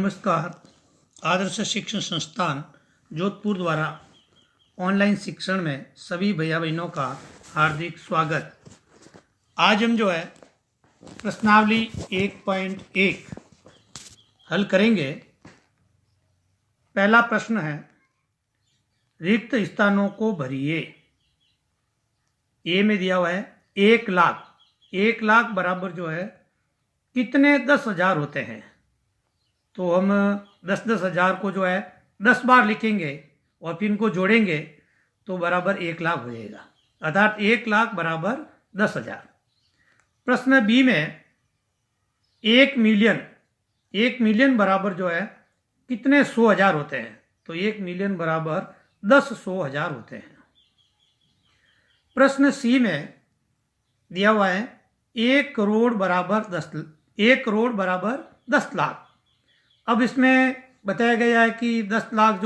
नमस्कार। आदर्श शिक्षण संस्थान जोधपुर द्वारा ऑनलाइन शिक्षण में सभी भैया बहनों का हार्दिक स्वागत। आज हम प्रश्नावली 1.1 हल करेंगे। पहला प्रश्न है, रिक्त स्थानों को भरिए। ए में दिया हुआ है 1 लाख। 1 लाख बराबर कितने 10,000 होते हैं। तो हम 10,000 को 10 बार लिखेंगे और फिर इनको जोड़ेंगे तो बराबर 1 लाख हो जाएगा, अर्थात 1 लाख बराबर 10,000। प्रश्न बी में 1 मिलियन। 1 मिलियन बराबर कितने 100,000 होते हैं। तो 1 मिलियन बराबर 10 100,000 होते हैं। प्रश्न सी में दिया हुआ है 1 करोड़ बराबर 10 लाख। अब इसमें बताया गया है कि 10 लाख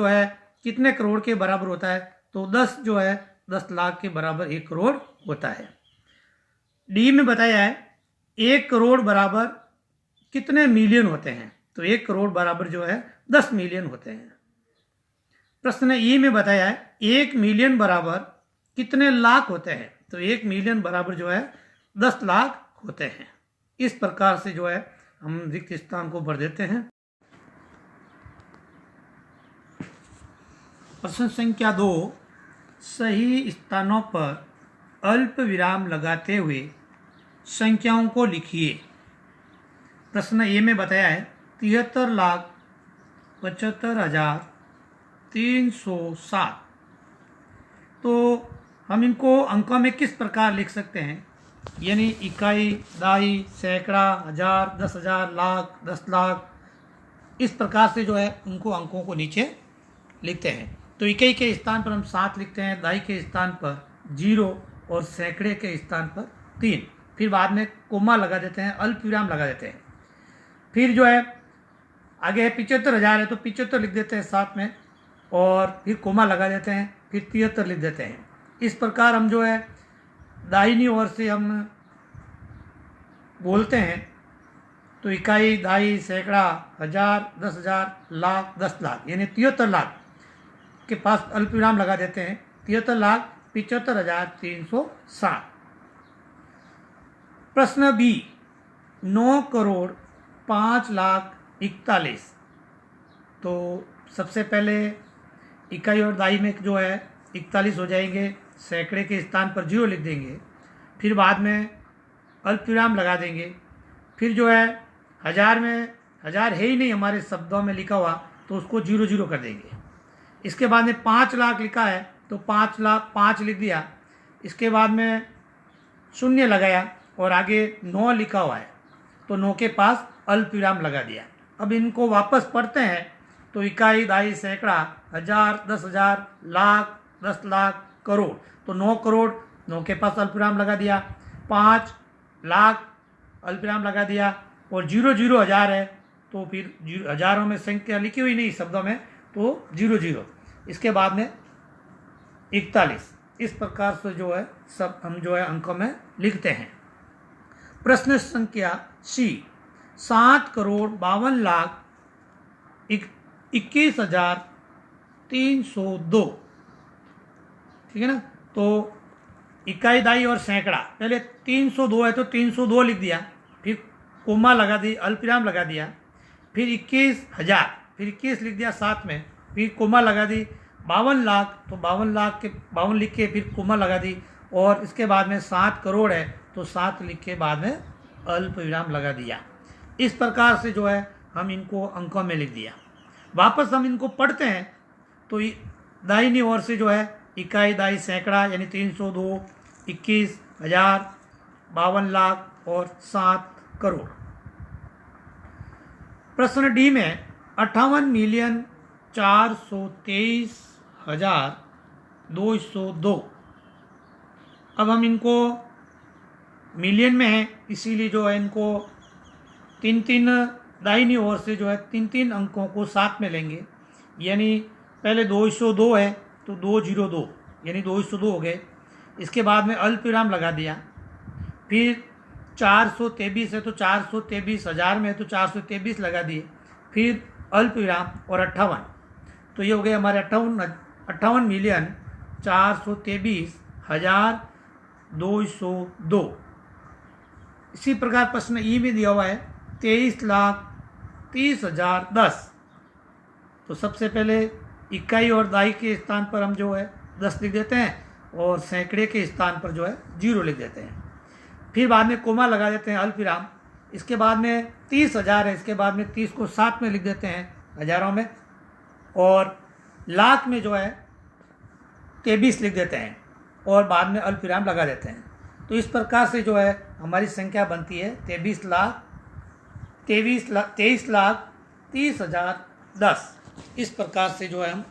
कितने करोड़ के बराबर होता है। तो 10 10 लाख के बराबर 1 करोड़ होता है। डी में बताया है 1 करोड़ बराबर कितने मिलियन होते हैं। तो 1 करोड़ बराबर 10 मिलियन होते हैं। प्रश्न ई में बताया है 1 मिलियन बराबर कितने लाख होते हैं। तो 1 मिलियन बराबर 10 लाख होते हैं। इस प्रकार से हम रिक्त स्थान को भर देते हैं। प्रश्न संख्या 2, सही स्थानों पर अल्प विराम लगाते हुए संख्याओं को लिखिए। प्रश्न ए में बताया है 73,75,307। तो हम इनको अंकों में किस प्रकार लिख सकते हैं, यानी इकाई, दहाई, सैकड़ा, हजार, 10,000, लाख, 10 लाख। इस प्रकार से उनको अंकों को नीचे लिखते हैं। तो इकाई के स्थान पर हम 7 लिखते हैं, दहाई के स्थान पर 0 और सैकड़े के स्थान पर 3। फिर बाद में कोमा लगा देते हैं, अल्प विराम लगा देते हैं। फिर आगे है 75,000 है तो 75 लिख देते हैं साथ में, और फिर कोमा लगा देते हैं, फिर 73 लिख देते हैं। इस प्रकार हम दाहिनी ओर से हम बोलते हैं। तो इकाई, दहाई, सैकड़ा, हजार, 10,000, लाख, 10 लाख, यानी 73 लाख के पास अल्प विराम लगा देते हैं। 73,75,307। प्रश्न बी, 9 करोड़ 5,41,000। तो सबसे पहले इकाई और दहाई में 41 हो जाएंगे, सैकड़े के स्थान पर 0 लिख देंगे, फिर बाद में अल्प विराम लगा देंगे। फिर हजार में, हजार है ही नहीं हमारे शब्दों में लिखा हुआ, तो उसको 0 0 कर देंगे। इसके बाद में 5 लाख लिखा है तो 5 लाख 5 लिख दिया। इसके बाद में 0 लगाया और आगे 9 लिखा हुआ है तो 9 के पास अल्प विराम लगा दिया। अब इनको वापस पढ़ते हैं। तो इकाई, दहाई, सैकड़ा, हजार, 10,000, लाख, 10 लाख, करोड़। तो 9 करोड़, 9 के पास अल्प विराम लगा दिया। 5 लाख अल्प विराम लगा दिया, और 0 0 हजार है तो फिर हजारों में संख्या लिखी हुई नहीं शब्दों में, तो 0 0। इसके बाद में 41। इस प्रकार से सब हम अंकों में लिखते हैं। प्रश्न संख्या सी, 7 करोड़ 52,21,302। ठीक है ना। तो इकाई, दहाई और सैकड़ा, पहले 302 है तो 302 लिख दिया, फिर कोमा लगा दी, अल्प विराम लगा दिया। फिर 21,000, फिर 21 लिख दिया साथ में, फिर कोमा लगा दी। 52 लाख तो 52 लाख के 52 लिख के फिर कोमा लगा दी, और इसके बाद में 7 करोड़ है तो 7 लिख के बाद में अल्प विराम लगा दिया। इस प्रकार से हम इनको अंकों में लिख दिया। वापस हम इनको पढ़ते हैं। तो दाहिनी ओर से इकाई, दहाई, सैकड़ा यानी 302, 21,000, 52 लाख और 7 करोड़। प्रश्न डी में 58,423,202। अब हम इनको मिलियन में है, इसीलिए इनको 3 दाहिनी ओर से 3 अंकों को साथ में लेंगे। यानी पहले 202 है तो 202 यानी 202 हो गए। इसके बाद में अल्प विराम लगा दिया। फिर 423 है तो 423, हजार में है तो 423 लगा दिए। फिर अल्प विराम और 58, तो ये हो गए हमारे 58,423,202। इसी प्रकार प्रश्न ई में दिया हुआ है 23,30,010। तो सबसे पहले इकाई और दहाई के स्थान पर हम जो है 10 लिख देते हैं और सैकड़े के स्थान पर जो है 0 लिख देते हैं। फिर बाद में कोमा लगा देते हैं अल्प विराम। इसके बाद में 30,000 है, इसके बाद में 30 को 7 में लिख देते हैं हजारों में, और लाख में जो है 23 लिख देते हैं और बाद में अल्प विराम लगा देते हैं। तो इस प्रकार से जो है हमारी संख्या बनती है 23,30,010। इस प्रकार से जो है हम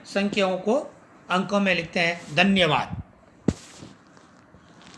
संख्याओं को अंकों में लिखते हैं। धन्यवाद।